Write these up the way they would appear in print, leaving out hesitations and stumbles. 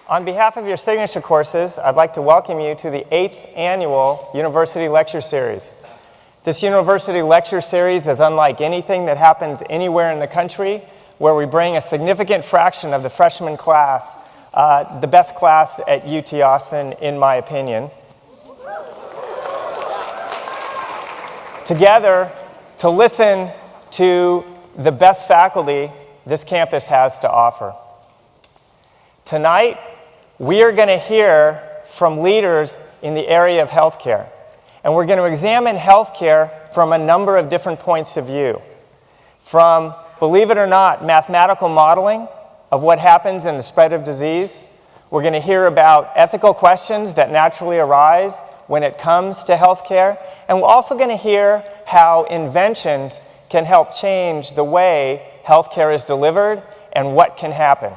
On behalf of your signature courses, I'd like to welcome you to the 8th annual University Lecture Series. This University Lecture Series is unlike anything that happens anywhere in the country, where we bring a significant fraction of the freshman class, the best class at UT Austin, in my opinion, together to listen to the best faculty this campus has to offer. Tonight, we are going to hear from leaders in the area of healthcare, and we're going to examine healthcare from a number of different points of view. From, believe it or not, mathematical modeling of what happens in the spread of disease. We're going to hear about ethical questions that naturally arise when it comes to healthcare, and we're also going to hear how inventions can help change the way healthcare is delivered and what can happen.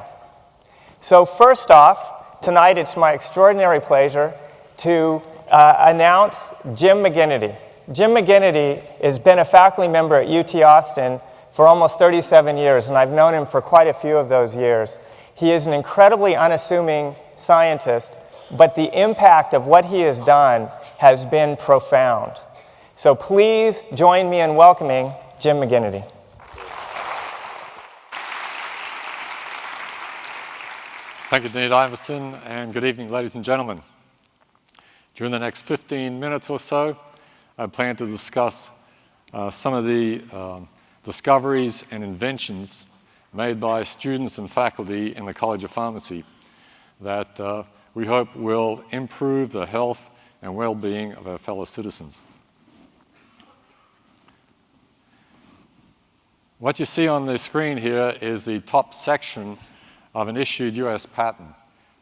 So first off, tonight it's my extraordinary pleasure to announce Jim McGinity. Jim McGinity has been a faculty member at UT Austin for almost 37 years, and I've known him for quite a few of those years. He is an incredibly unassuming scientist, but the impact of what he has done has been profound. So please join me in welcoming Jim McGinity. Thank you, Dean Iverson, and good evening, ladies and gentlemen. During the next 15 minutes or so, I plan to discuss some of the discoveries and inventions made by students and faculty in the College of Pharmacy that we hope will improve the health and well-being of our fellow citizens. What you see on the screen here is the top section of an issued US patent,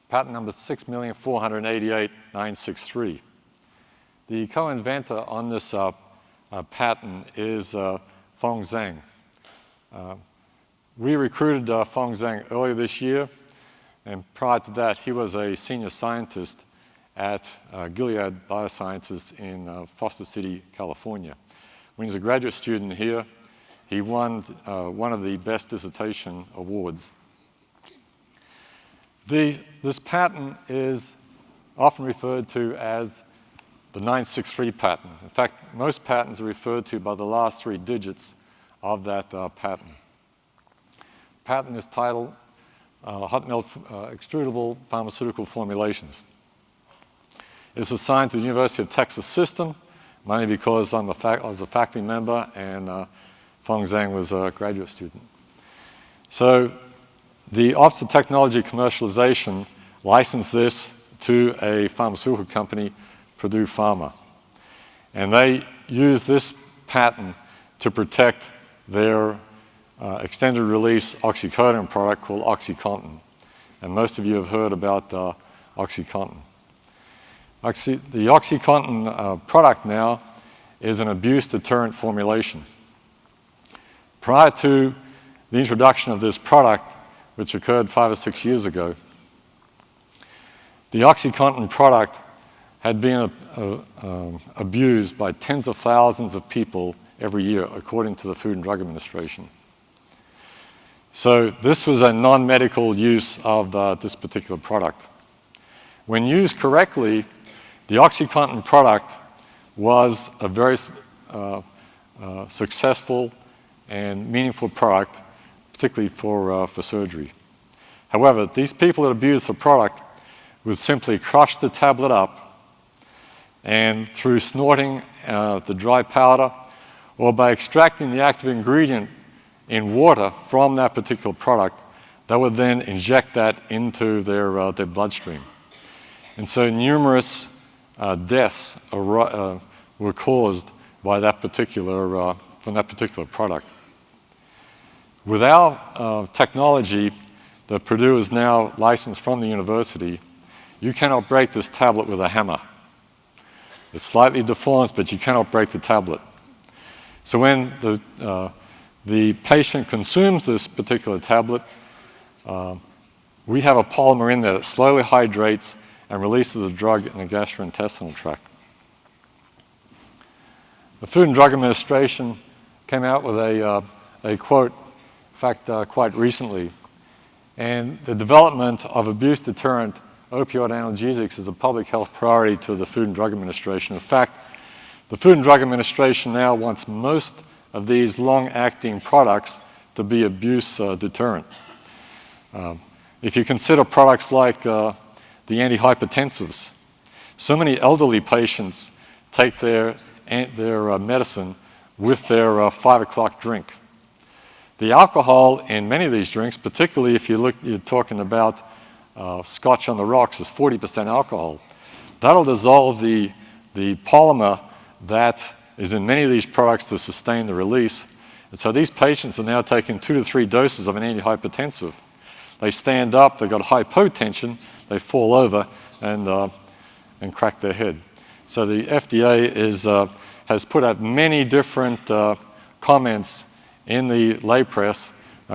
patent number 6,488,963. The co-inventor on this patent is Feng Zhang. We recruited Feng Zhang earlier this year, and prior to that, he was a senior scientist at Gilead Biosciences in Foster City, California. When he was a graduate student here, he won one of the best dissertation awards. This patent is often referred to as the 963 patent. In fact, most patents are referred to by the last 3 digits of that patent. The patent is titled Hot Melt Extrudable Pharmaceutical Formulations. It is assigned to the University of Texas System, mainly because I was a faculty member and Feng Zhang was a graduate student. So the Office of Technology Commercialization licensed this to a pharmaceutical company, Purdue Pharma. And they use this patent to protect their extended release OxyContin product called OxyContin. And most of you have heard about OxyContin. The OxyContin product now is an abuse-deterrent formulation. Prior to the introduction of this product, which occurred 5 or 6 years ago, the OxyContin product had been abused by tens of thousands of people every year, according to the Food and Drug Administration. So this was a non-medical use of this particular product. When used correctly, the OxyContin product was a very successful and meaningful product, particularly for surgery. However, these people that abused the product would simply crush the tablet up, and through snorting the dry powder or by extracting the active ingredient in water from that particular product, they would then inject that into their bloodstream. And so numerous deaths were caused by that particular, from that particular product. With our technology that Purdue is now licensed from the university, you cannot break this tablet with a hammer. It slightly deforms, but you cannot break the tablet. So when the patient consumes this particular tablet, we have a polymer in there that slowly hydrates and releases the drug in the gastrointestinal tract. The Food and Drug Administration came out with a quote, in fact, quite recently, And the development of abuse-deterrent opioid analgesics is a public health priority to the Food and Drug Administration. In fact, the Food and Drug Administration now wants most of these long-acting products to be abuse-deterrent. If you consider products like the antihypertensives, so many elderly patients take their medicine with their 5 o'clock drink. The alcohol in many of these drinks, particularly if you're talking about Scotch on the rocks, is 40% alcohol. That'll dissolve the polymer that is in many of these products to sustain the release. And so these patients are now taking 2 to 3 doses of an antihypertensive. They stand up, they've got hypotension, they fall over and crack their head. So the FDA has put out many different comments in the lay press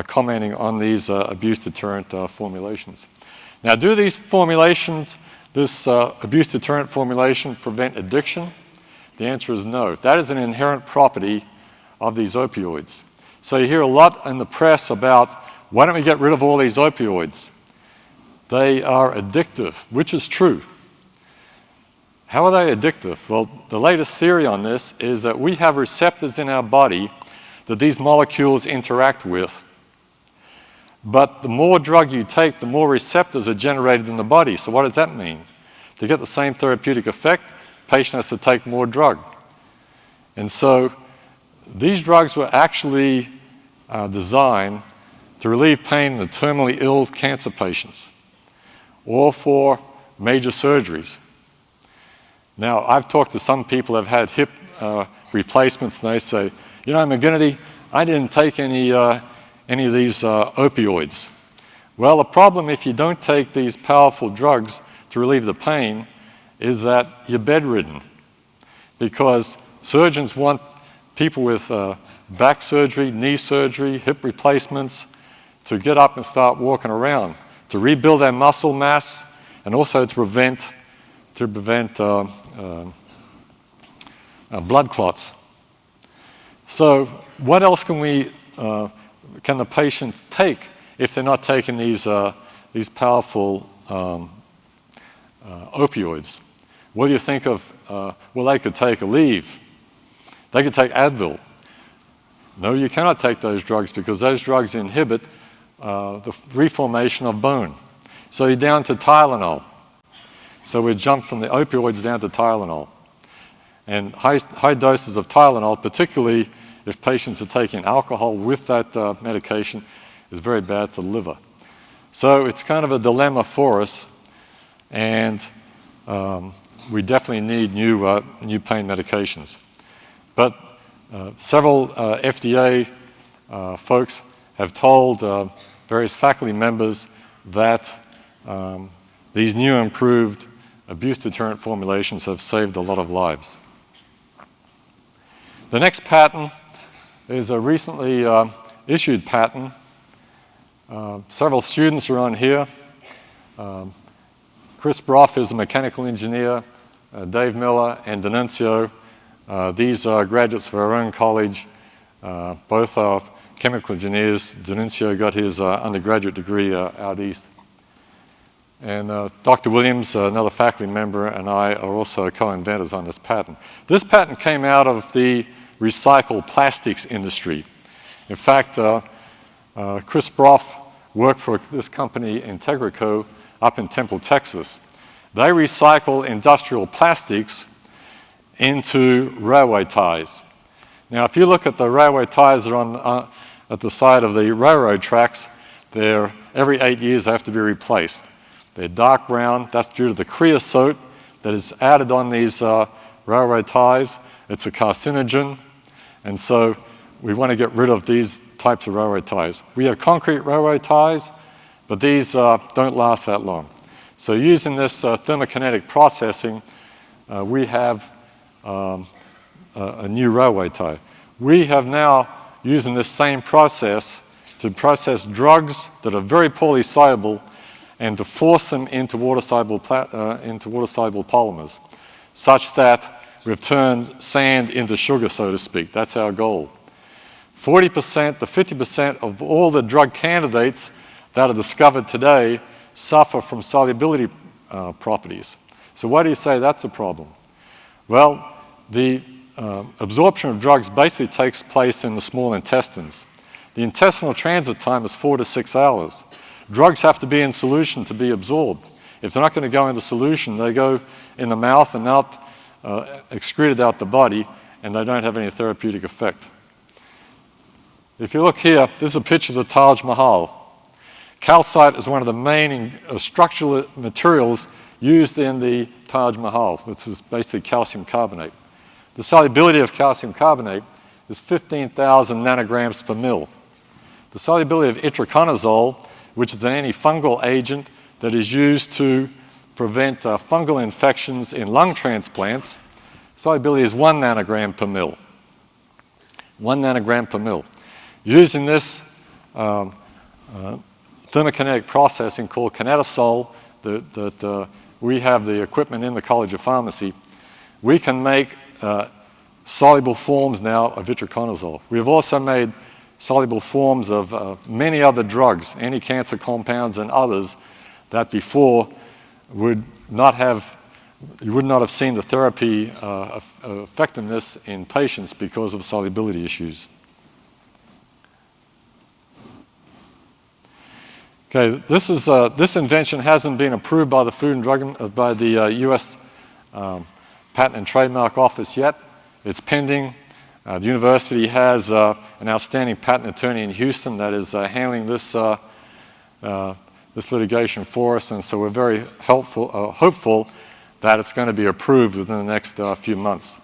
commenting on these abuse-deterrent formulations. Now, do these formulations, this abuse-deterrent formulation, prevent addiction? The answer is no. That is an inherent property of these opioids. So you hear a lot in the press about, why don't we get rid of all these opioids? They are addictive, which is true. How are they addictive? Well, the latest theory on this is that we have receptors in our body that these molecules interact with. But the more drug you take, the more receptors are generated in the body. So what does that mean? To get the same therapeutic effect, the patient has to take more drug. And so these drugs were actually designed to relieve pain in the terminally ill cancer patients or for major surgeries. Now, I've talked to some people who have had hip replacements, and they say, you know, McGinity, I didn't take any of these opioids. Well, the problem if you don't take these powerful drugs to relieve the pain is that you're bedridden, because surgeons want people with back surgery, knee surgery, hip replacements to get up and start walking around, to rebuild their muscle mass, and also to prevent blood clots. So what else can the patients take if they're not taking these powerful opioids? What do you think of, well, they could take Aleve. They could take Advil. No, you cannot take those drugs because those drugs inhibit the reformation of bone. So you're down to Tylenol. So we jump from the opioids down to Tylenol. And high doses of Tylenol, particularly if patients are taking alcohol with that medication, is very bad for the liver. So it's kind of a dilemma for us, and we definitely need new pain medications. But several FDA folks have told various faculty members that these new improved abuse-deterrent formulations have saved a lot of lives. The next patent is a recently issued patent. Several students are on here. Chris Prof is a mechanical engineer, Dave Miller and D'Annunzio. These are graduates of our own college. Both are chemical engineers. D'Annunzio got his undergraduate degree out east. And Dr. Williams, another faculty member, and I are also co-inventors on this patent. This patent came out of the recycled plastics industry. In fact, Chris Prof worked for this company, Integrico, up in Temple, Texas. They recycle industrial plastics into railway ties. Now, if you look at the railway ties that are on, at the side of the railroad tracks, every 8 years they have to be replaced. They're dark brown. That's due to the creosote that is added on these railroad ties. It's a carcinogen, and so we want to get rid of these types of railroad ties. We have concrete railroad ties, but these don't last that long. So using this thermokinetic processing, we have a new railway tie. We have now, using this same process, to process drugs that are very poorly soluble and to force them into water-soluble polymers, such that we've turned sand into sugar, so to speak. That's our goal. 40% to 50% of all the drug candidates that are discovered today suffer from solubility properties. So why do you say that's a problem? Well, the absorption of drugs basically takes place in the small intestines. The intestinal transit time is 4 to 6 hours. Drugs have to be in solution to be absorbed. If they're not going to go into solution, they go in the mouth and not excreted out the body, and they don't have any therapeutic effect. If you look here, this is a picture of the Taj Mahal. Calcite is one of the main structural materials used in the Taj Mahal, which is basically calcium carbonate. The solubility of calcium carbonate is 15,000 nanograms per mil. The solubility of itraconazole, which is an antifungal agent that is used to prevent fungal infections in lung transplants, solubility is 1 nanogram per mil. 1 nanogram per mil. Using this thermokinetic processing called kinetisol that we have the equipment in the College of Pharmacy, we can make soluble forms now of itraconazole. We have also made soluble forms of many other drugs, anti-cancer compounds and others that before would not have, you would not have seen the therapy effectiveness in patients because of solubility issues. Okay, this invention hasn't been approved by the Food and Drug, by the U.S. Patent and Trademark Office yet. It's pending. The university has an outstanding patent attorney in Houston that is handling this litigation for us, and so we're very hopeful that it's going to be approved within the next few months.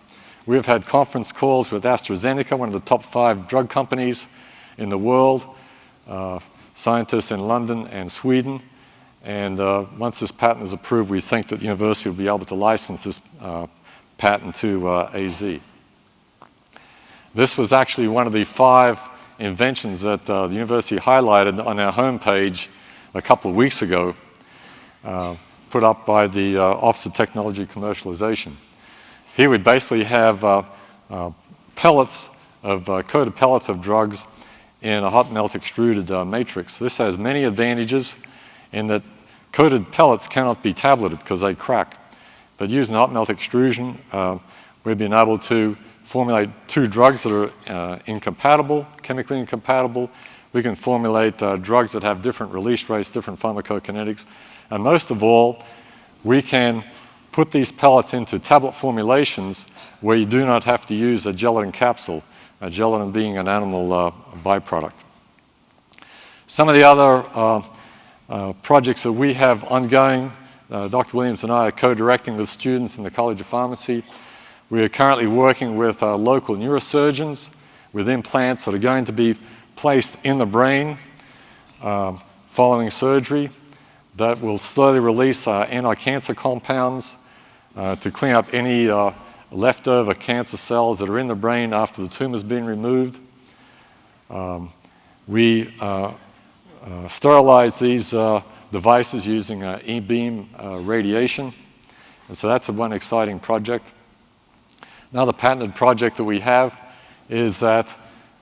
We have had conference calls with AstraZeneca, one of the top 5 drug companies in the world, scientists in London and Sweden, and once this patent is approved, we think that the university will be able to license this patent to AZ. This was actually one of the 5 inventions that the university highlighted on our homepage a couple of weeks ago, put up by the Office of Technology Commercialization. Here we basically have pellets of coated pellets of drugs in a hot melt extruded matrix. This has many advantages in that coated pellets cannot be tableted because they crack. But using hot melt extrusion, we've been able to formulate 2 drugs that are incompatible, chemically incompatible. We can formulate drugs that have different release rates, different pharmacokinetics. And most of all, we can put these pellets into tablet formulations where you do not have to use a gelatin capsule, gelatin being an animal byproduct. Some of the other projects that we have ongoing, Dr. Williams and I are co-directing with students in the College of Pharmacy. We are currently working with local neurosurgeons with implants that are going to be placed in the brain following surgery that will slowly release anti-cancer compounds to clean up any leftover cancer cells that are in the brain after the tumor's been removed. We sterilize these devices using E-beam radiation, and so that's one exciting project. Another patented project that we have is that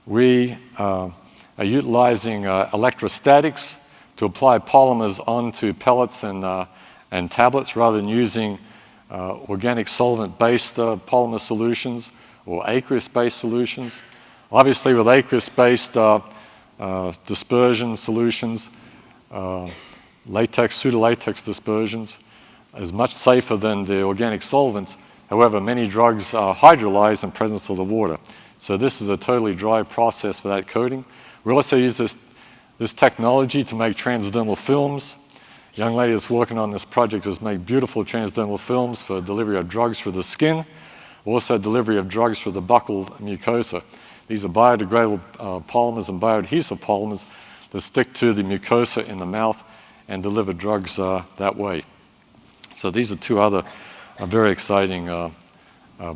we are utilizing electrostatics to apply polymers onto pellets and tablets rather than using organic solvent-based polymer solutions or aqueous-based solutions. Obviously, with aqueous-based dispersion solutions, pseudo-latex dispersions is much safer than the organic solvents. However, many drugs are hydrolyzed in presence of the water. So this is a totally dry process for that coating. We also use this technology to make transdermal films. The young lady that's working on this project has made beautiful transdermal films for delivery of drugs for the skin, also delivery of drugs for the buccal mucosa. These are biodegradable polymers and bioadhesive polymers that stick to the mucosa in the mouth and deliver drugs that way. So these are 2 other very exciting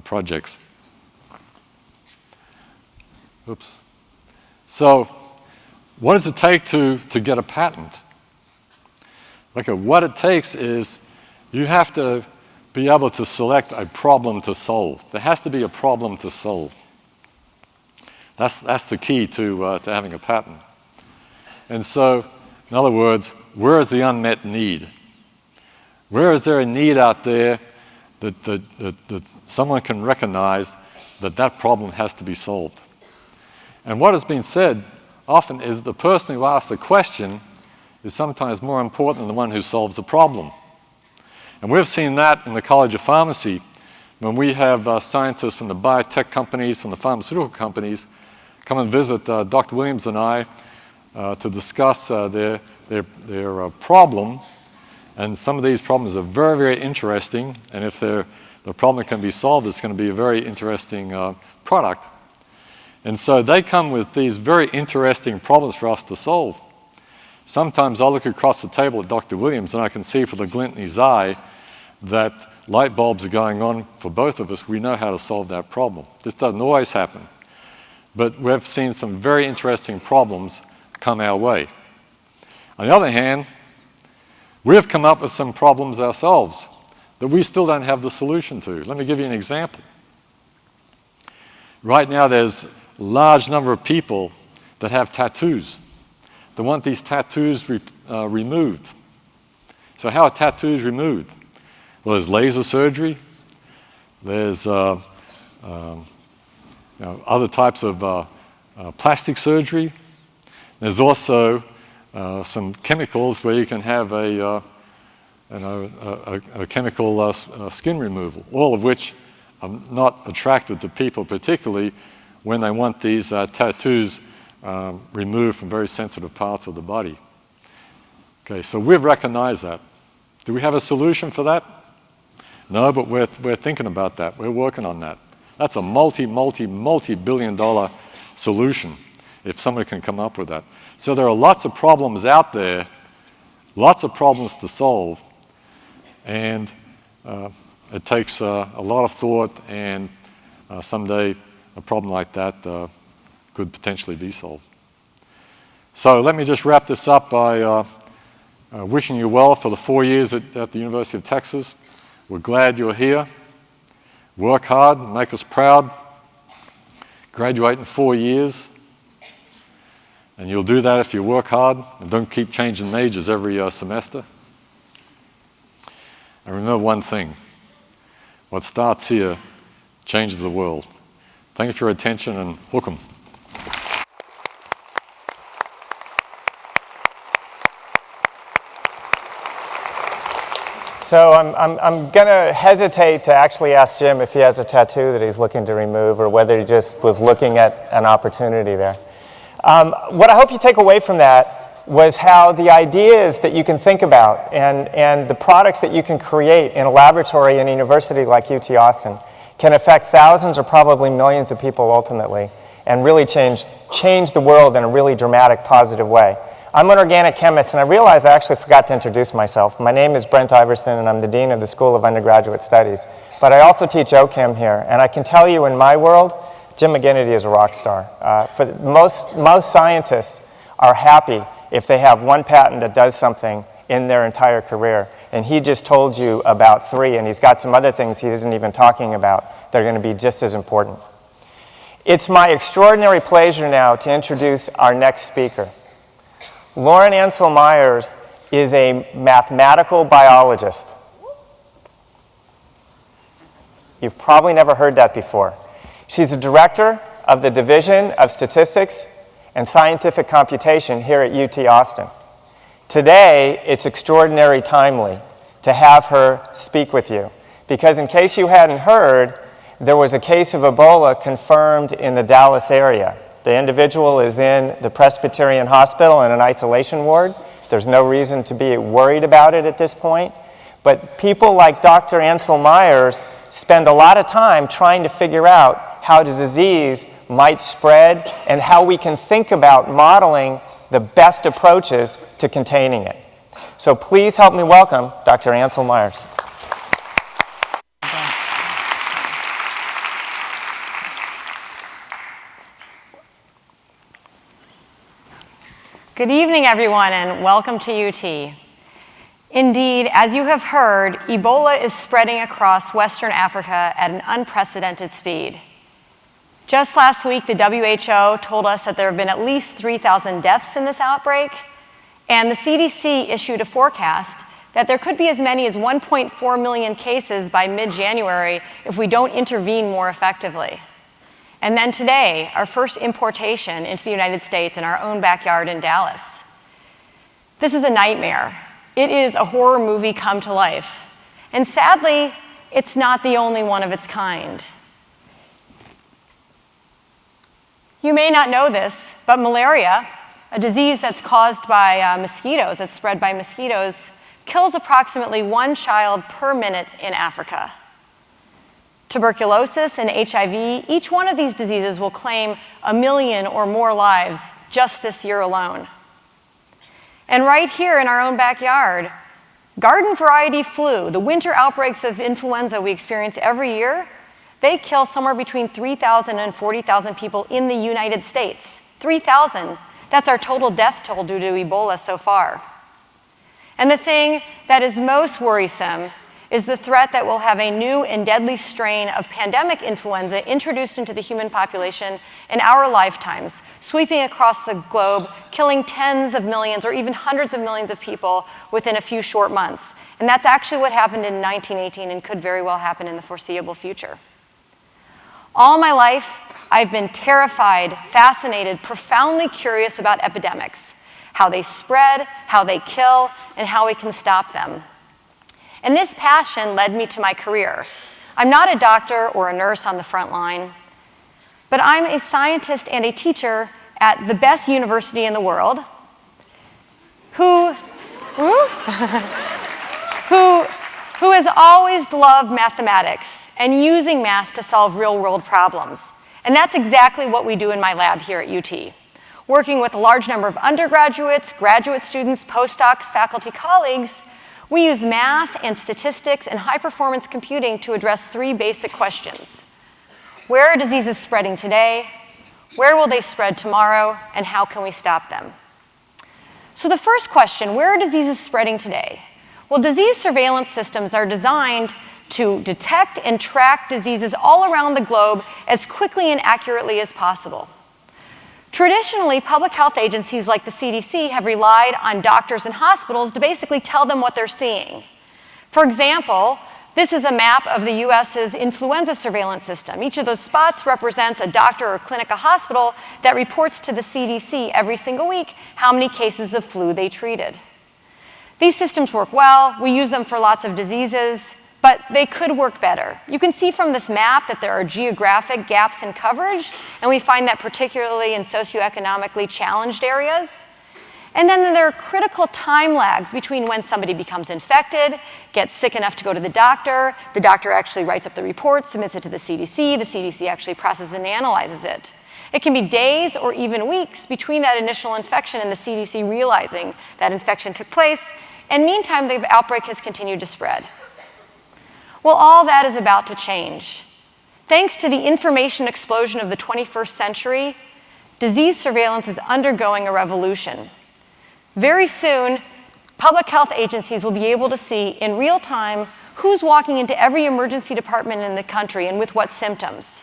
projects. Oops. So what does it take to get a patent? Okay, what it takes is you have to be able to select a problem to solve. There has to be a problem to solve. That's the key to having a patent. And so In other words, where is the unmet need? Where is there a need out there that someone can recognize that that problem has to be solved? And what has been said often is that the person who asks the question is sometimes more important than the one who solves the problem. And we've seen that in the College of Pharmacy when we have scientists from the biotech companies, from the pharmaceutical companies, come and visit Dr. Williams and I to discuss their problem. And some of these problems are very, very interesting. And if the problem can be solved, it's going to be a very interesting product. And so they come with these very interesting problems for us to solve. Sometimes I look across the table at Dr. Williams and I can see from the glint in his eye that light bulbs are going on for both of us. We know how to solve that problem. This doesn't always happen. But we've seen some very interesting problems come our way. On the other hand, we've come up with some problems ourselves that we still don't have the solution to. Let me give you an example. Right now, there's a large number of people that have tattoos. They want these tattoos removed. So how are tattoos removed? Well, there's laser surgery. There's other types of plastic surgery. There's also some chemicals where you can have a chemical skin removal, all of which are not attractive to people, particularly when they want these tattoos removed from very sensitive parts of the body. Okay, so we've recognized that. Do we have a solution for that? No, but we're thinking about that. We're working on that. That's a multi-billion-dollar solution if somebody can come up with that. So there are lots of problems out there, lots of problems to solve, and it takes a lot of thought, and someday a problem like that could potentially be solved. So let me just wrap this up by wishing you well for the 4 years at the University of Texas. We're glad you're here. Work hard, make us proud. Graduate in 4 years. And you'll do that if you work hard and don't keep changing majors every semester. And remember one thing. What starts here changes the world. Thank you for your attention, and welcome. So I'm going to hesitate to actually ask Jim if he has a tattoo that he's looking to remove or whether he just was looking at an opportunity there. What I hope you take away from that was how the ideas that you can think about and the products that you can create in a laboratory in a university like UT Austin can affect thousands or probably millions of people ultimately and really change the world in a really dramatic, positive way. I'm an organic chemist, and I realize I actually forgot to introduce myself. My name is Brent Iverson, and I'm the Dean of the School of Undergraduate Studies. But I also teach OChem here, and I can tell you in my world, Jim McGinity is a rock star. Most scientists are happy if they have one patent that does something in their entire career. And he just told you about 3, and he's got some other things he isn't even talking about that are going to be just as important. It's my extraordinary pleasure now to introduce our next speaker. Lauren Ancel Meyers is a mathematical biologist. You've probably never heard that before. She's the director of the Division of Statistics and Scientific Computation here at UT Austin. Today, it's extraordinarily timely to have her speak with you, because in case you hadn't heard, there was a case of Ebola confirmed in the Dallas area. The individual is in the Presbyterian Hospital in an isolation ward. There's no reason to be worried about it at this point. But people like Dr. Ancel Meyers spend a lot of time trying to figure out how the disease might spread and how we can think about modeling the best approaches to containing it. So please help me welcome Dr. Ancel Meyers. Good evening, everyone, and welcome to UT. Indeed, as you have heard, Ebola is spreading across Western Africa at an unprecedented speed. Just last week, the WHO told us that there have been at least 3,000 deaths in this outbreak, And the CDC issued a forecast that there could be as many as 1.4 million cases by mid-January if we don't intervene more effectively. And then today, our first importation into the United States in our own backyard in Dallas. This is a nightmare. It is a horror movie come to life. And sadly, it's not the only one of its kind. You may not know this, but malaria, a disease that's caused by mosquitoes, that's spread by mosquitoes, kills approximately 1 child per minute in Africa. Tuberculosis and HIV, each one of these diseases will claim 1 million or more lives just this year alone. And right here in our own backyard, garden variety flu, the winter outbreaks of influenza we experience every year, they kill somewhere between 3,000 and 40,000 people in the United States. 3,000. That's our total death toll due to Ebola so far. And the thing that is most worrisome is the threat that we'll have a new and deadly strain of pandemic influenza introduced into the human population in our lifetimes, sweeping across the globe, killing tens of millions or even hundreds of millions of people within a few short months. And that's actually what happened in 1918 and could very well happen in the foreseeable future. All my life, I've been terrified, fascinated, profoundly curious about epidemics, how they spread, how they kill, and how we can stop them. And this passion led me to my career. I'm not a doctor or a nurse on the front line, but I'm a scientist and a teacher at the best university in the world who has always loved mathematics and using math to solve real-world problems. And that's exactly what we do in my lab here at UT. Working with a large number of undergraduates, graduate students, postdocs, faculty colleagues, we use math and statistics and high-performance computing to address 3 basic questions. Where are diseases spreading today? Where will they spread tomorrow? And how can we stop them? So the first question, where are diseases spreading today? Well, disease surveillance systems are designed to detect and track diseases all around the globe as quickly and accurately as possible. Traditionally, public health agencies like the CDC have relied on doctors and hospitals to basically tell them what they're seeing. For example, this is a map of the US's influenza surveillance system. Each of those spots represents a doctor or clinic, a hospital that reports to the CDC every single week how many cases of flu they treated. These systems work well. We use them for lots of diseases, but they could work better. You can see from this map that there are geographic gaps in coverage, and we find that particularly in socioeconomically challenged areas. And then there are critical time lags between when somebody becomes infected, gets sick enough to go to the doctor actually writes up the report, submits it to the CDC actually processes and analyzes it. It can be days or even weeks between that initial infection and the CDC realizing that infection took place, and meantime the outbreak has continued to spread. Well, all that is about to change. Thanks to the information explosion of the 21st century, disease surveillance is undergoing a revolution. Very soon, public health agencies will be able to see in real time who's walking into every emergency department in the country and with what symptoms.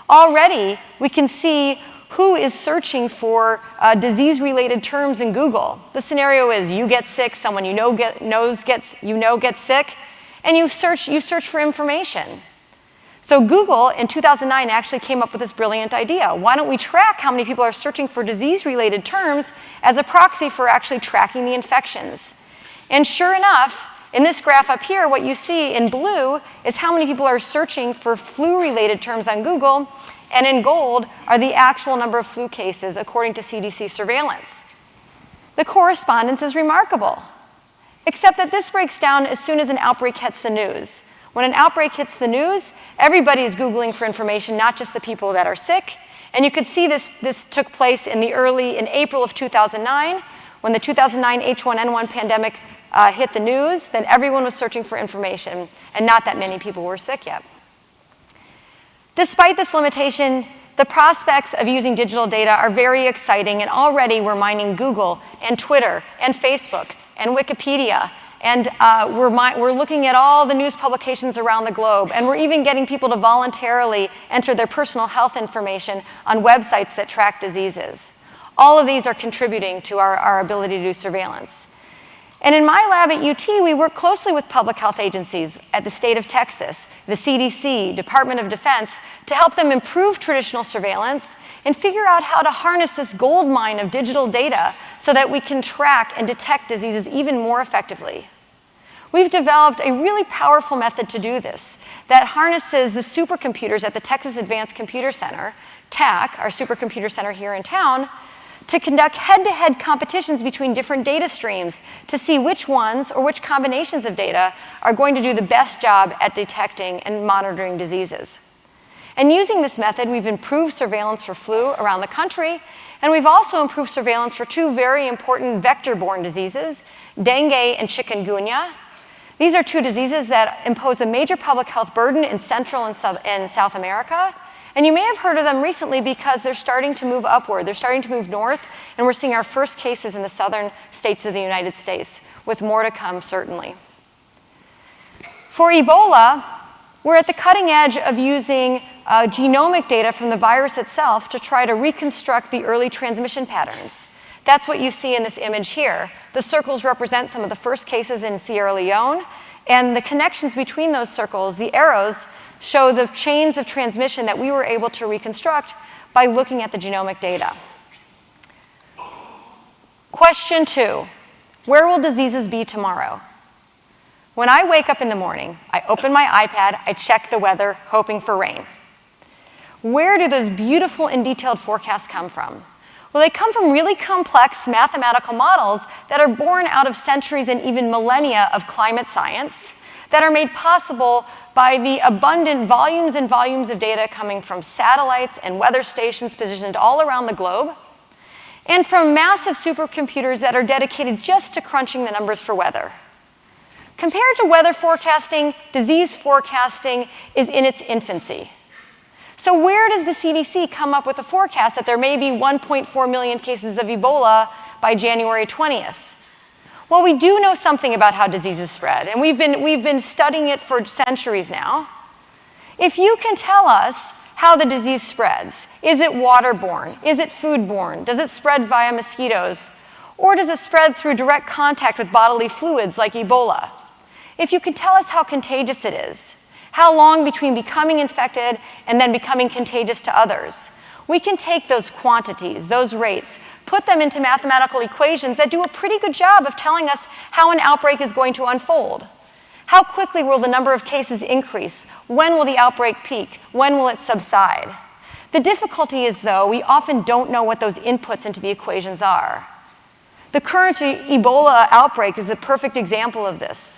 Already, we can see who is searching for disease-related terms in Google. The scenario is you get sick, someone you know gets sick, and you search for information. So Google, in 2009, actually came up with this brilliant idea. Why don't we track how many people are searching for disease-related terms as a proxy for actually tracking the infections? And sure enough, in this graph up here, what you see in blue is how many people are searching for flu-related terms on Google, and in gold are the actual number of flu cases according to CDC surveillance. The correspondence is remarkable. Except that this breaks down as soon as an outbreak hits the news. When an outbreak hits the news, everybody is Googling for information, not just the people that are sick. And you could see this took place in April of 2009, when the 2009 H1N1 pandemic hit the news, then everyone was searching for information, and not that many people were sick yet. Despite this limitation, the prospects of using digital data are very exciting, and already we're mining Google and Twitter and Facebook and Wikipedia, and we're looking at all the news publications around the globe, and we're even getting people to voluntarily enter their personal health information on websites that track diseases. All of these are contributing to our ability to do surveillance. And in my lab at UT, we work closely with public health agencies at the state of Texas, the CDC, Department of Defense, to help them improve traditional surveillance and figure out how to harness this gold mine of digital data so that we can track and detect diseases even more effectively. We've developed a really powerful method to do this that harnesses the supercomputers at the Texas Advanced Computer Center, TAC, our supercomputer center here in town, to conduct head-to-head competitions between different data streams to see which ones or which combinations of data are going to do the best job at detecting and monitoring diseases. And using this method, we've improved surveillance for flu around the country, and we've also improved surveillance for two very important vector-borne diseases, dengue and chikungunya. These are two diseases that impose a major public health burden in Central and South America. And you may have heard of them recently because they're starting to move upward. They're starting to move north, and we're seeing our first cases in the southern states of the United States, with more to come, certainly. For Ebola, we're at the cutting edge of using genomic data from the virus itself to try to reconstruct the early transmission patterns. That's what you see in this image here. The circles represent some of the first cases in Sierra Leone, and the connections between those circles, the arrows, show the chains of transmission that we were able to reconstruct by looking at the genomic data. Question 2, where will diseases be tomorrow? When I wake up in the morning, I open my iPad, I check the weather, hoping for rain. Where do those beautiful and detailed forecasts come from? Well, they come from really complex mathematical models that are born out of centuries and even millennia of climate science that are made possible by the abundant volumes and volumes of data coming from satellites and weather stations positioned all around the globe, and from massive supercomputers that are dedicated just to crunching the numbers for weather. Compared to weather forecasting, disease forecasting is in its infancy. So where does the CDC come up with a forecast that there may be 1.4 million cases of Ebola by January 20th? Well, we do know something about how diseases spread, and we've been studying it for centuries now. If you can tell us how the disease spreads, is it waterborne? Is it foodborne? Does it spread via mosquitoes? Or does it spread through direct contact with bodily fluids like Ebola? If you can tell us how contagious it is, how long between becoming infected and then becoming contagious to others, we can take those quantities, those rates, put them into mathematical equations that do a pretty good job of telling us how an outbreak is going to unfold. How quickly will the number of cases increase? When will the outbreak peak? When will it subside? The difficulty is, though, we often don't know what those inputs into the equations are. The current Ebola outbreak is a perfect example of this.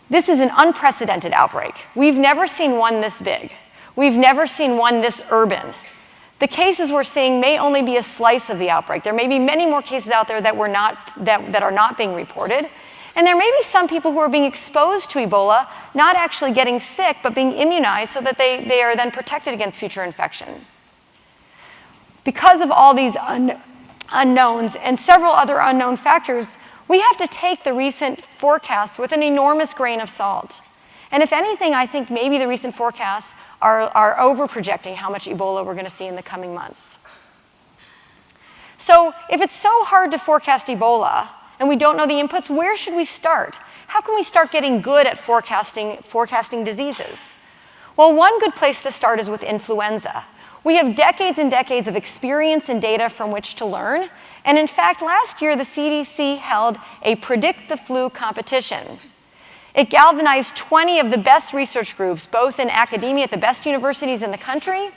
This is an unprecedented outbreak. We've never seen one this big. We've never seen one this urban. The cases we're seeing may only be a slice of the outbreak. There may be many more cases out there that are not being reported. And there may be some people who are being exposed to Ebola, not actually getting sick, but being immunized so that they are then protected against future infection. Because of all these unknowns and several other unknown factors, we have to take the recent forecasts with an enormous grain of salt. And if anything, I think maybe the recent forecasts are over-projecting how much Ebola we're going to see in the coming months. So if it's so hard to forecast Ebola, and we don't know the inputs, where should we start? How can we start getting good at forecasting diseases? Well, one good place to start is with influenza. We have decades and decades of experience and data from which to learn. And in fact, last year, the CDC held a Predict the Flu competition. It galvanized 20 of the best research groups, both in academia at the best universities in the country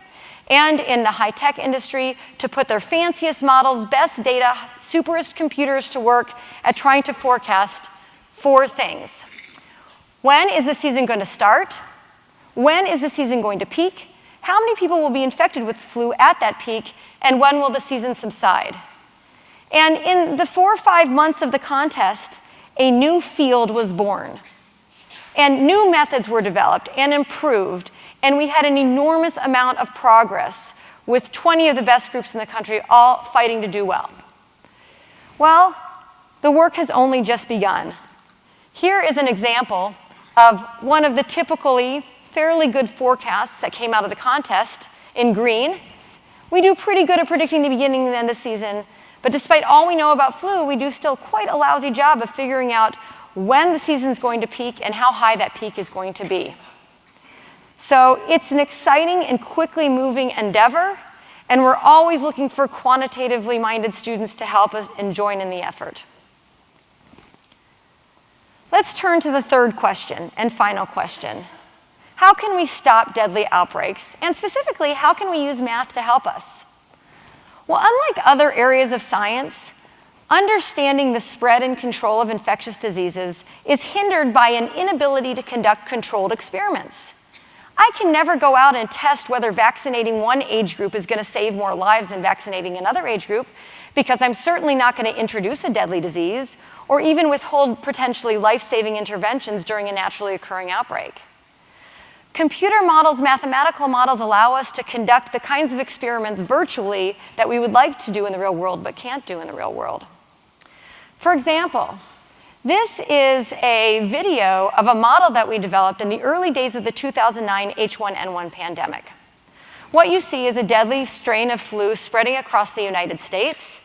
and in the high-tech industry, to put their fanciest models, best data, superest computers to work at trying to forecast 4 things. When is the season going to start? When is the season going to peak? How many people will be infected with flu at that peak? And when will the season subside? And in the 4 or 5 months of the contest, a new field was born. And new methods were developed and improved, and we had an enormous amount of progress with 20 of the best groups in the country all fighting to do well. Well, the work has only just begun. Here is an example of one of the typically fairly good forecasts that came out of the contest in green. We do pretty good at predicting the beginning and the end of the season, but despite all we know about flu, we do still quite a lousy job of figuring out when the season's going to peak and how high that peak is going to be. So it's an exciting and quickly moving endeavor, and we're always looking for quantitatively minded students to help us and join in the effort. Let's turn to the third question and final question. How can we stop deadly outbreaks? And specifically, how can we use math to help us? Well, unlike other areas of science, understanding the spread and control of infectious diseases is hindered by an inability to conduct controlled experiments. I can never go out and test whether vaccinating one age group is going to save more lives than vaccinating another age group, because I'm certainly not going to introduce a deadly disease or even withhold potentially life-saving interventions during a naturally occurring outbreak. Computer models, mathematical models allow us to conduct the kinds of experiments virtually that we would like to do in the real world but can't do in the real world. For example, this is a video of a model that we developed in the early days of the 2009 H1N1 pandemic. What you see is a deadly strain of flu spreading across the United States.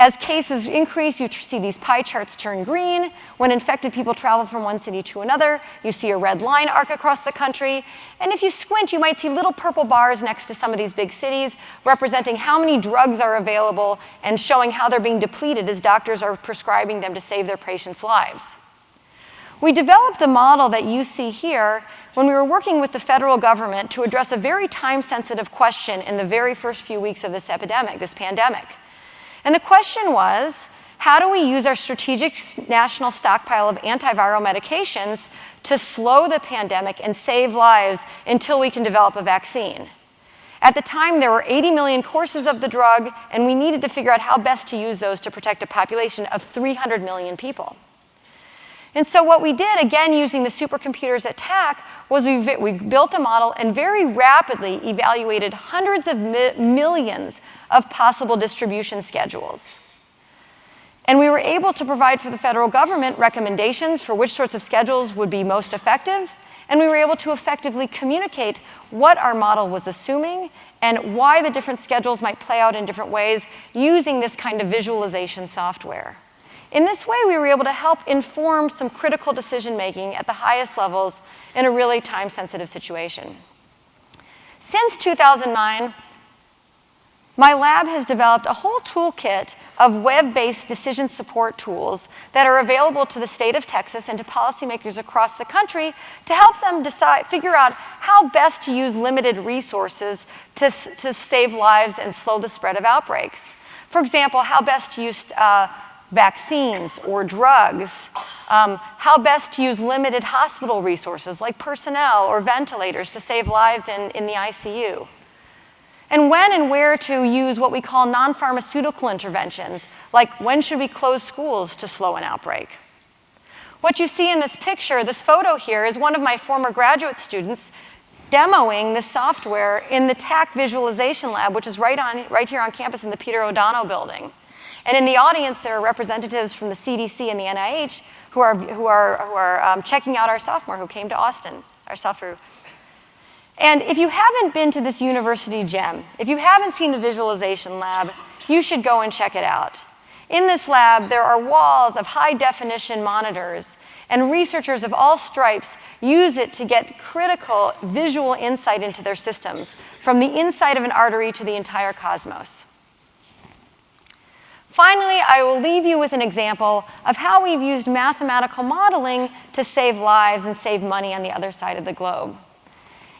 As cases increase, you see these pie charts turn green. When infected people travel from one city to another, you see a red line arc across the country. And if you squint, you might see little purple bars next to some of these big cities, representing how many drugs are available and showing how they're being depleted as doctors are prescribing them to save their patients' lives. We developed the model that you see here when we were working with the federal government to address a very time-sensitive question in the very first few weeks of this epidemic, this pandemic. And the question was, how do we use our strategic national stockpile of antiviral medications to slow the pandemic and save lives until we can develop a vaccine? At the time, there were 80 million courses of the drug, and we needed to figure out how best to use those to protect a population of 300 million people. And so what we did, again using the supercomputers at TAC, was we built a model and very rapidly evaluated hundreds of millions of possible distribution schedules. And we were able to provide for the federal government recommendations for which sorts of schedules would be most effective, and we were able to effectively communicate what our model was assuming and why the different schedules might play out in different ways using this kind of visualization software. In this way, we were able to help inform some critical decision-making at the highest levels in a really time-sensitive situation. Since 2009, my lab has developed a whole toolkit of web-based decision support tools that are available to the state of Texas and to policymakers across the country to help them figure out how best to use limited resources to save lives and slow the spread of outbreaks. For example, how best to use vaccines or drugs, how best to use limited hospital resources like personnel or ventilators to save lives in the ICU. And when and where to use what we call non-pharmaceutical interventions, like when should we close schools to slow an outbreak. What you see in this picture, this photo here, is one of my former graduate students demoing the software in the TAC visualization lab, which is right here on campus in the Peter O'Donnell building. And in the audience, there are representatives from the CDC and the NIH who are checking out our sophomore who came to Austin, our sophomore. And if you haven't been to this university gem, if you haven't seen the visualization lab, you should go and check it out. In this lab, there are walls of high-definition monitors, and researchers of all stripes use it to get critical visual insight into their systems, from the inside of an artery to the entire cosmos. Finally, I will leave you with an example of how we've used mathematical modeling to save lives and save money on the other side of the globe.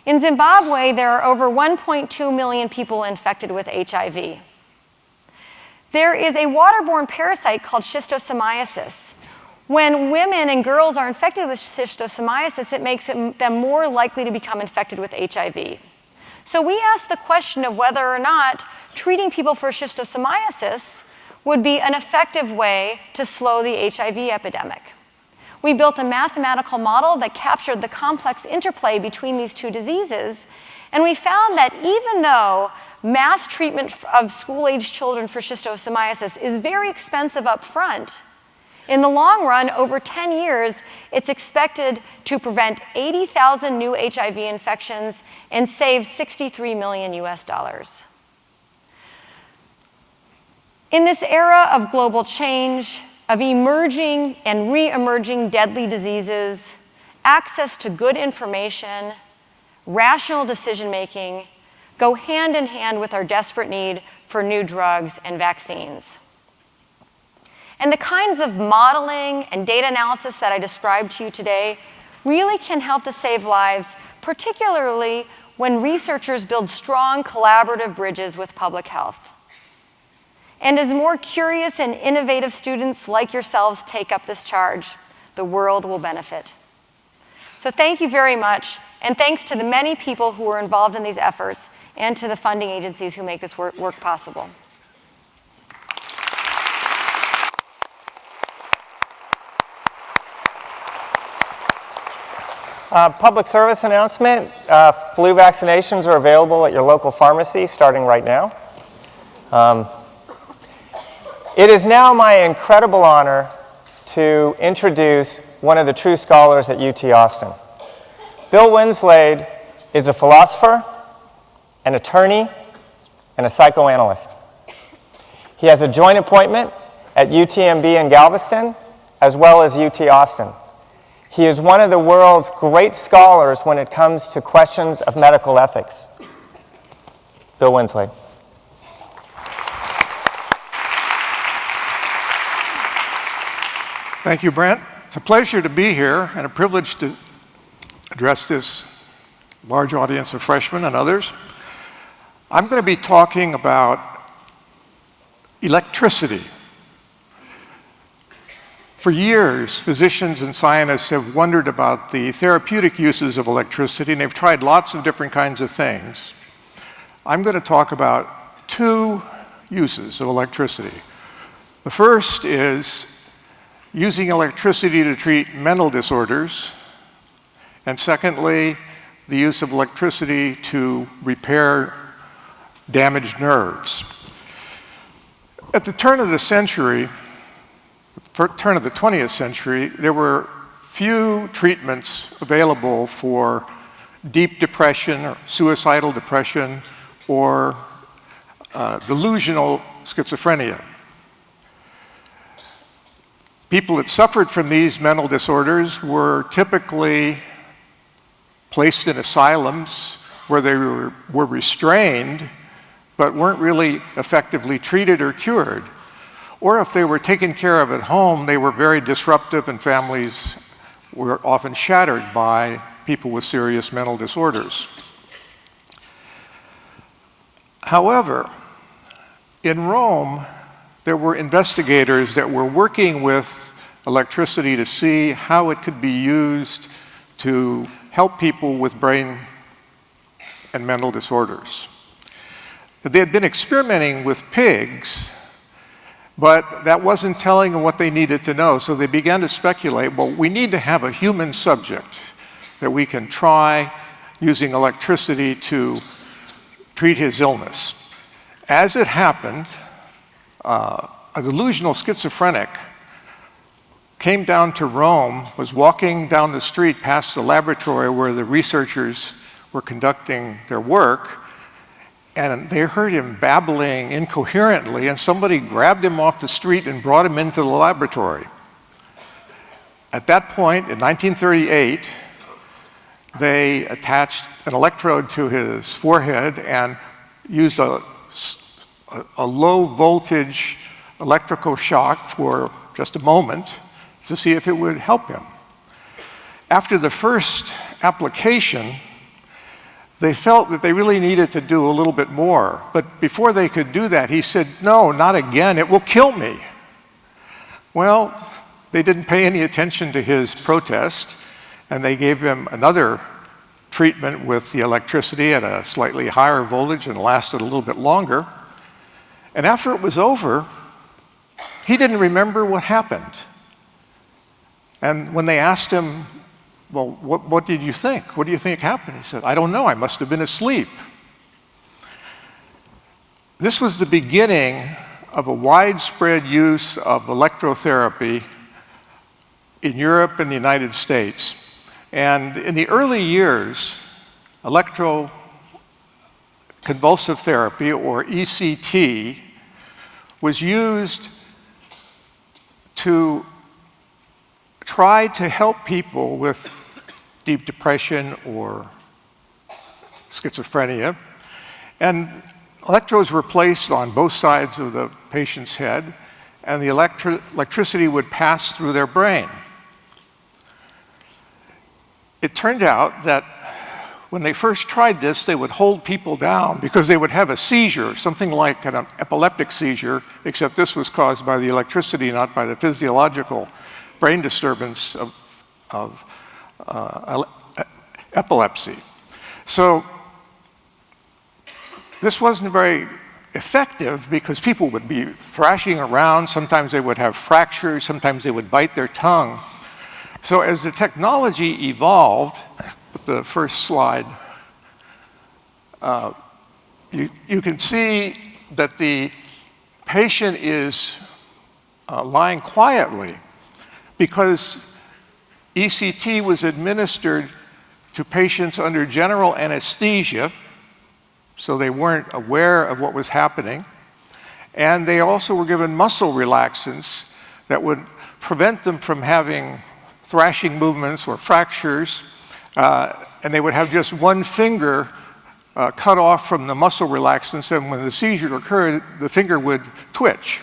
In Zimbabwe, there are over 1.2 million people infected with HIV. There is a waterborne parasite called schistosomiasis. When women and girls are infected with schistosomiasis, it makes them more likely to become infected with HIV. So we asked the question of whether or not treating people for schistosomiasis would be an effective way to slow the HIV epidemic. We built a mathematical model that captured the complex interplay between these two diseases, and we found that even though mass treatment of school-aged children for schistosomiasis is very expensive up front, in the long run, over 10 years, it's expected to prevent 80,000 new HIV infections and save $63 million US. In this era of global change, of emerging and re-emerging deadly diseases, access to good information, rational decision-making go hand in hand with our desperate need for new drugs and vaccines. And the kinds of modeling and data analysis that I described to you today really can help to save lives, particularly when researchers build strong collaborative bridges with public health. And as more curious and innovative students like yourselves take up this charge, the world will benefit. So thank you very much, and thanks to the many people who are involved in these efforts and to the funding agencies who make this work possible. Public service announcement, flu vaccinations are available at your local pharmacy starting right now. It is now my incredible honor to introduce one of the true scholars at UT Austin. Bill Winslade is a philosopher, an attorney, and a psychoanalyst. He has a joint appointment at UTMB in Galveston, as well as UT Austin. He is one of the world's great scholars when it comes to questions of medical ethics. Bill Winslade. Thank you, Brent. It's a pleasure to be here and a privilege to address this large audience of freshmen and others. I'm going to be talking about electricity. For years, physicians and scientists have wondered about the therapeutic uses of electricity, and they've tried lots of different kinds of things. I'm going to talk about two uses of electricity. The first is using electricity to treat mental disorders, and secondly, the use of electricity to repair damaged nerves. At the turn of the 20th century, there were few treatments available for deep depression or suicidal depression or delusional schizophrenia. People that suffered from these mental disorders were typically placed in asylums where they were restrained but weren't really effectively treated or cured. Or if they were taken care of at home, they were very disruptive, and families were often shattered by people with serious mental disorders. However, in Rome, there were investigators that were working with electricity to see how it could be used to help people with brain and mental disorders. They had been experimenting with pigs, but that wasn't telling them what they needed to know, so they began to speculate, well, we need to have a human subject that we can try using electricity to treat his illness. As it happened, a delusional schizophrenic came down to Rome, was walking down the street past the laboratory where the researchers were conducting their work, and they heard him babbling incoherently, and somebody grabbed him off the street and brought him into the laboratory. At that point, in 1938, they attached an electrode to his forehead and used a low voltage electrical shock for just a moment to see if it would help him. After the first application, they felt that they really needed to do a little bit more. But before they could do that, he said, no, not again, it will kill me. Well, they didn't pay any attention to his protest, and they gave him another treatment with the electricity at a slightly higher voltage and lasted a little bit longer. And after it was over, he didn't remember what happened. And when they asked him, well, what did you think? What do you think happened? He said, I don't know, I must have been asleep. This was the beginning of a widespread use of electrotherapy in Europe and the United States. And in the early years, electroconvulsive therapy, or ECT, was used to try to help people with deep depression or schizophrenia. And electrodes were placed on both sides of the patient's head, and the electricity would pass through their brain. It turned out that when they first tried this, they would hold people down because they would have a seizure, something like an epileptic seizure, except this was caused by the electricity, not by the physiological brain disturbance of epilepsy. So this wasn't very effective because people would be thrashing around. Sometimes they would have fractures. Sometimes they would bite their tongue. So as the technology evolved, the first slide, you can see that the patient is lying quietly because ECT was administered to patients under general anesthesia, so they weren't aware of what was happening. And they also were given muscle relaxants that would prevent them from having thrashing movements or fractures. And they would have just one finger cut off from the muscle relaxants, and when the seizure occurred, the finger would twitch.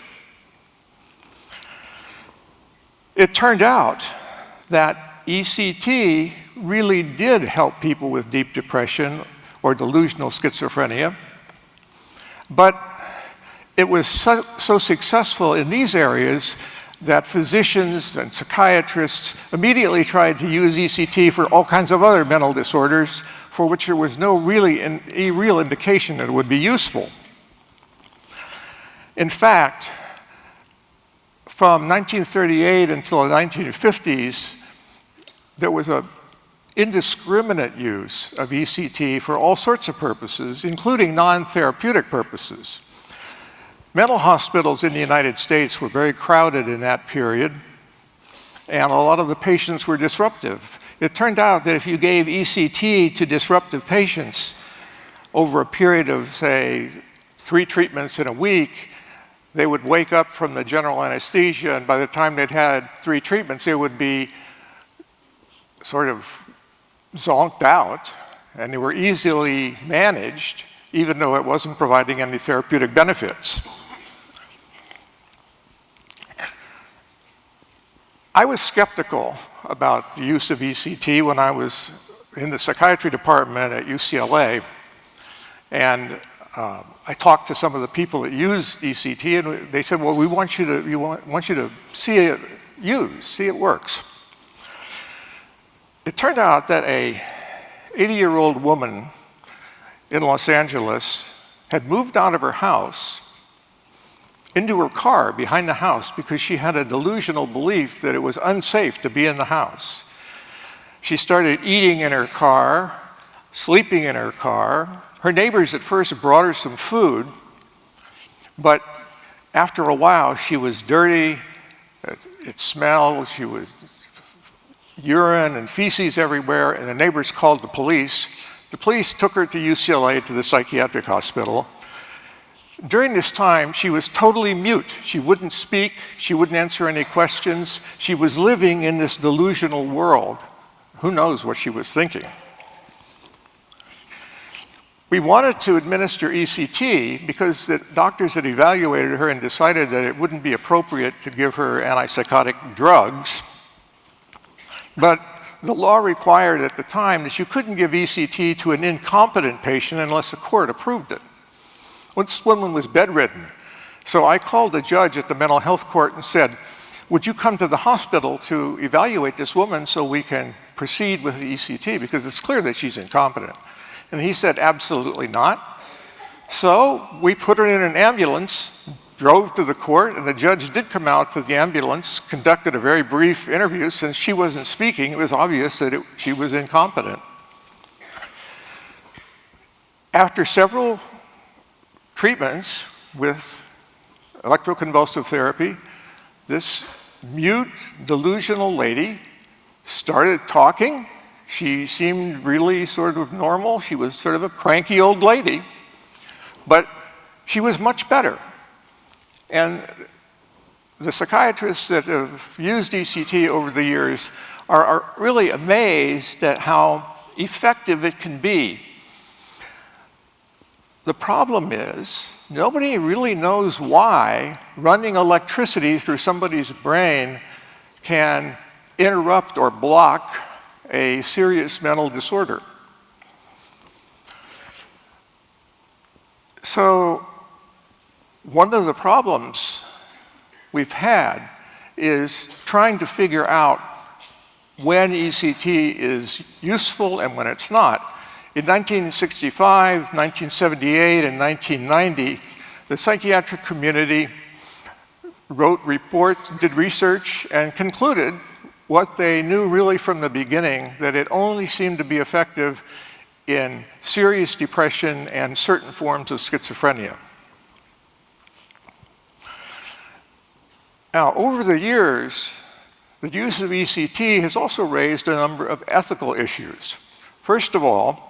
It turned out that ECT really did help people with deep depression or delusional schizophrenia, but it was so successful in these areas that physicians and psychiatrists immediately tried to use ECT for all kinds of other mental disorders for which there was no real indication that it would be useful. In fact, from 1938 until the 1950s, there was an indiscriminate use of ECT for all sorts of purposes, including non-therapeutic purposes. Mental hospitals in the United States were very crowded in that period, and a lot of the patients were disruptive. It turned out that if you gave ECT to disruptive patients over a period of, say, 3 treatments in a week, they would wake up from the general anesthesia, and by the time they'd had 3 treatments, they would be sort of zonked out, and they were easily managed, even though it wasn't providing any therapeutic benefits. I was skeptical about the use of ECT when I was in the psychiatry department at UCLA, and I talked to some of the people that used ECT, and they said, well, we want you to see it used, see it works. It turned out that a 80-year-old woman in Los Angeles had moved out of her house into her car behind the house because she had a delusional belief that it was unsafe to be in the house. She started eating in her car, sleeping in her car. Her neighbors at first brought her some food, but after a while she was dirty, it smelled, she was urine and feces everywhere, and the neighbors called the police. The police took her to UCLA, to the psychiatric hospital. During this time, she was totally mute. She wouldn't speak, she wouldn't answer any questions. She was living in this delusional world. Who knows what she was thinking? We wanted to administer ECT because the doctors had evaluated her and decided that it wouldn't be appropriate to give her antipsychotic drugs. But the law required at the time that you couldn't give ECT to an incompetent patient unless the court approved it. This woman was bedridden. So I called the judge at the mental health court and said, would you come to the hospital to evaluate this woman so we can proceed with the ECT, because it's clear that she's incompetent. And he said, absolutely not. So we put her in an ambulance, drove to the court, and the judge did come out to the ambulance, conducted a very brief interview. Since she wasn't speaking, it was obvious that she was incompetent. After several treatments with electroconvulsive therapy, this mute, delusional lady started talking. She seemed really sort of normal. She was sort of a cranky old lady, but she was much better. And the psychiatrists that have used ECT over the years are really amazed at how effective it can be. The problem is, nobody really knows why running electricity through somebody's brain can interrupt or block a serious mental disorder. So, one of the problems we've had is trying to figure out when ECT is useful and when it's not. In 1965, 1978, and 1990, the psychiatric community wrote reports, did research, and concluded what they knew really from the beginning, that it only seemed to be effective in serious depression and certain forms of schizophrenia. Now, over the years, the use of ECT has also raised a number of ethical issues. First of all,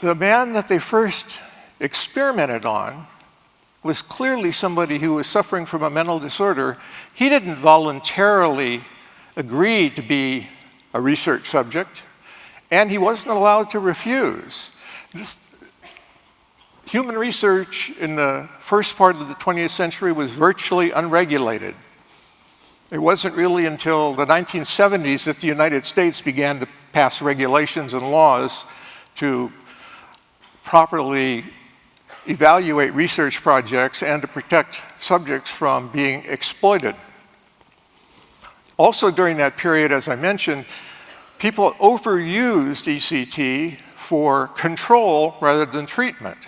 the man that they first experimented on was clearly somebody who was suffering from a mental disorder. He didn't voluntarily agree to be a research subject, and he wasn't allowed to refuse. Human research in the first part of the 20th century was virtually unregulated. It wasn't really until the 1970s that the United States began to pass regulations and laws to properly evaluate research projects and to protect subjects from being exploited. Also during that period, as I mentioned, people overused ECT for control rather than treatment.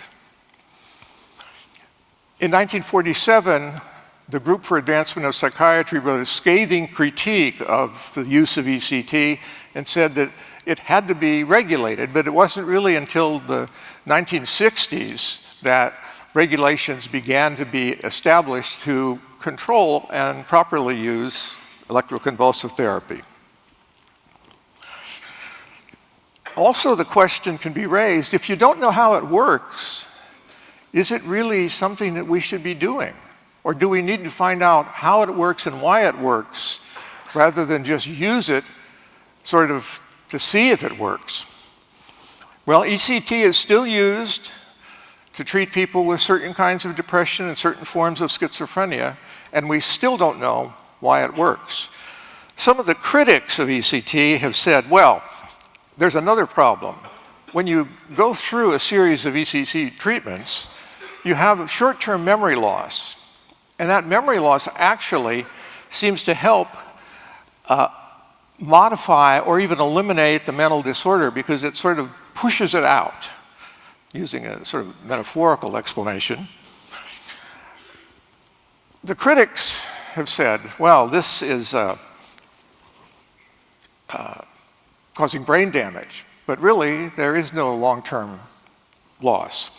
In 1947, the Group for Advancement of Psychiatry wrote a scathing critique of the use of ECT and said that it had to be regulated, but it wasn't really until the 1960s that regulations began to be established to control and properly use electroconvulsive therapy. Also, the question can be raised, if you don't know how it works, is it really something that we should be doing? Or do we need to find out how it works and why it works, rather than just use it sort of to see if it works? Well, ECT is still used to treat people with certain kinds of depression and certain forms of schizophrenia, and we still don't know why it works. Some of the critics of ECT have said, well, there's another problem. When you go through a series of ECT treatments, you have short-term memory loss. And that memory loss actually seems to help modify or even eliminate the mental disorder because it sort of pushes it out, using a sort of metaphorical explanation. The critics have said, well, this is causing brain damage, but really there is no long-term loss.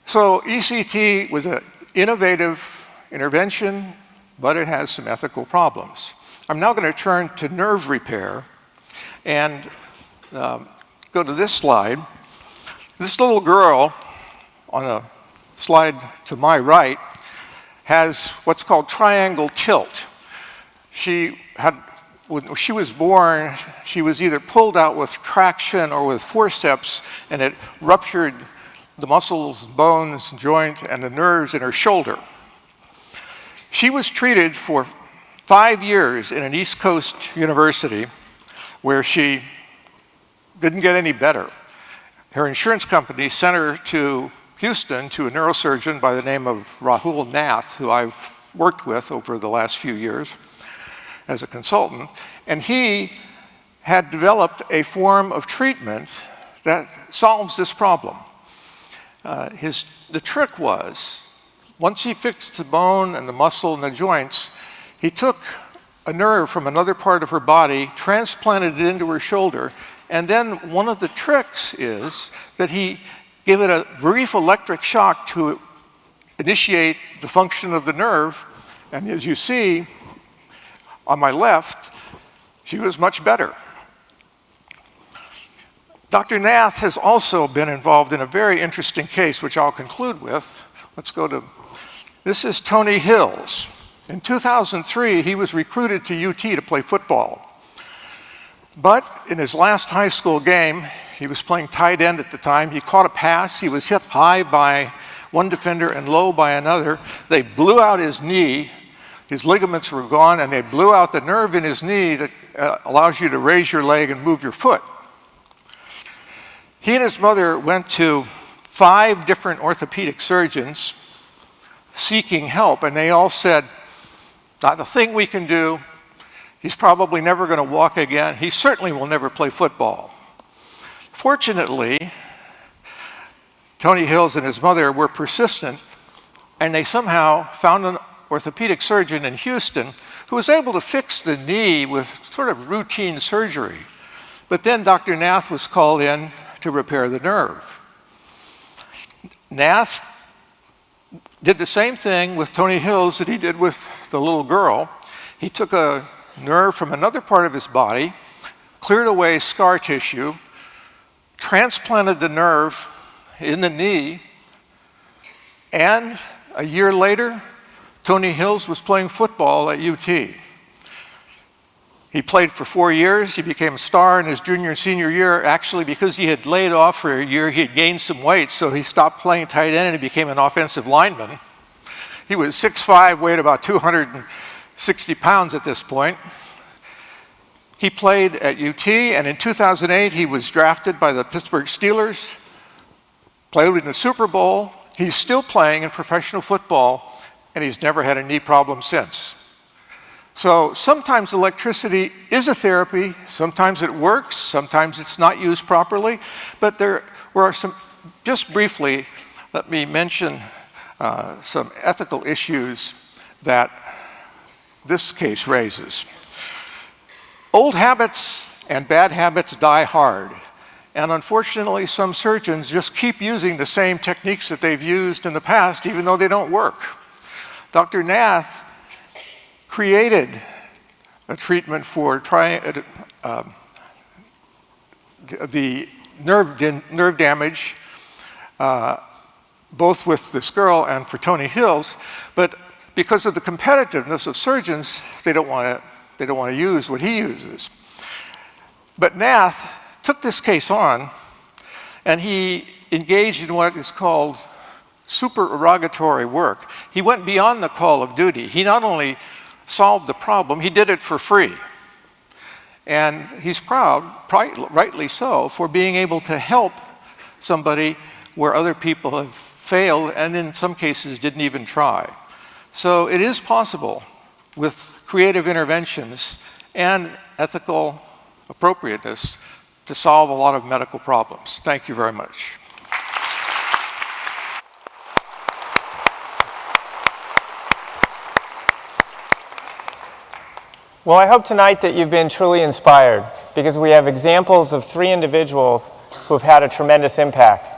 So ECT was an innovative intervention, but it has some ethical problems. I'm now going to turn to nerve repair and go to this slide. This little girl on a slide to my right has what's called triangle tilt. When she was born, she was either pulled out with traction or with forceps, and it ruptured the muscles, bones, joint, and the nerves in her shoulder. She was treated for 5 years in an East Coast university where she didn't get any better. Her insurance company sent her to Houston to a neurosurgeon by the name of Rahul Nath, who I've worked with over the last few years as a consultant, and he had developed a form of treatment that solves this problem. The trick was, once he fixed the bone and the muscle and the joints, he took a nerve from another part of her body, transplanted it into her shoulder, and then one of the tricks is that he gave it a brief electric shock to initiate the function of the nerve, and as you see on my left, she was much better. Dr. Nath has also been involved in a very interesting case, which I'll conclude with. Let's go to, this is Tony Hills. In 2003, he was recruited to UT to play football. But in his last high school game, he was playing tight end at the time. He caught a pass. He was hit high by one defender and low by another. They blew out his knee. His ligaments were gone, and they blew out the nerve in his knee that allows you to raise your leg and move your foot. He and his mother went to 5 different orthopedic surgeons seeking help, and they all said, not a thing we can do. He's probably never going to walk again. He certainly will never play football. Fortunately, Tony Hills and his mother were persistent, and they somehow found an orthopedic surgeon in Houston who was able to fix the knee with sort of routine surgery. But then Dr. Nath was called in to repair the nerve. Nath did the same thing with Tony Hills that he did with the little girl. He took a nerve from another part of his body, cleared away scar tissue, transplanted the nerve in the knee, and a year later, Tony Hills was playing football at UT. He played for 4 years. He became a star in his junior and senior year. Actually, because he had laid off for a year, he had gained some weight, so he stopped playing tight end and he became an offensive lineman. He was 6'5", weighed about 260 pounds at this point. He played at UT, and in 2008, he was drafted by the Pittsburgh Steelers, played in the Super Bowl. He's still playing in professional football, and he's never had a knee problem since. So sometimes electricity is a therapy, sometimes it works, sometimes it's not used properly, but there were some, just briefly, let me mention some ethical issues that this case raises. Old habits and bad habits die hard, and unfortunately some surgeons just keep using the same techniques that they've used in the past even though they don't work. Dr. Nath created a treatment for the nerve damage, both with this girl and for Tony Hills, but because of the competitiveness of surgeons, they don't want to use what he uses. But Nath took this case on, and he engaged in what is called supererogatory work. He went beyond the call of duty. He not only solved the problem, he did it for free. And he's proud, rightly so, for being able to help somebody where other people have failed and in some cases didn't even try. So it is possible with creative interventions and ethical appropriateness to solve a lot of medical problems. Thank you very much. Well, I hope tonight that you've been truly inspired, because we have examples of 3 individuals who have had a tremendous impact.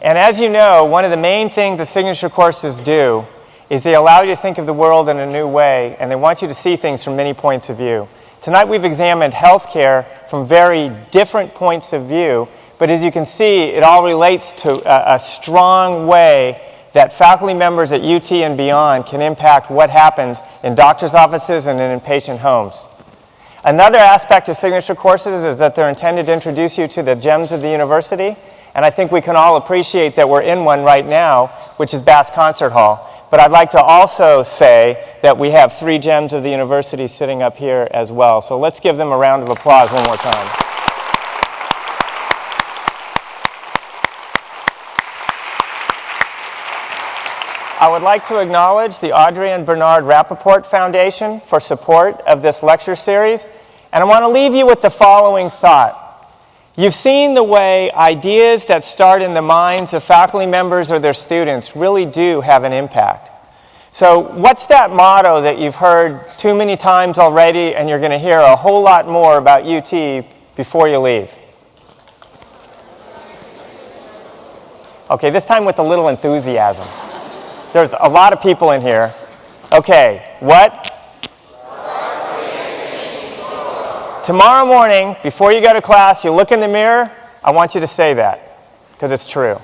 And as you know, one of the main things the signature courses do is they allow you to think of the world in a new way, and they want you to see things from many points of view. Tonight we've examined healthcare from very different points of view, but as you can see, it all relates to a strong way that faculty members at UT and beyond can impact what happens in doctors' offices and in patient homes. Another aspect of signature courses is that they're intended to introduce you to the gems of the university, and I think we can all appreciate that we're in one right now, which is Bass Concert Hall. But I'd like to also say that we have 3 gems of the university sitting up here as well. So let's give them a round of applause one more time. I would like to acknowledge the Audrey and Bernard Rappaport Foundation for support of this lecture series. And I want to leave you with the following thought. You've seen the way ideas that start in the minds of faculty members or their students really do have an impact. So what's that motto that you've heard too many times already and you're going to hear a whole lot more about UT before you leave? Okay, this time with a little enthusiasm. There's a lot of people in here. Okay, what? Tomorrow morning, before you go to class, you look in the mirror I want you to say that, because it's true.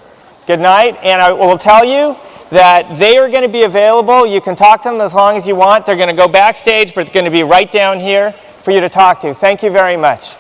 Good night, and I will tell you that they are going to be available. You can talk to them as long as you want. They're going to go backstage, but they're going to be right down here for you to talk to. Thank you very much.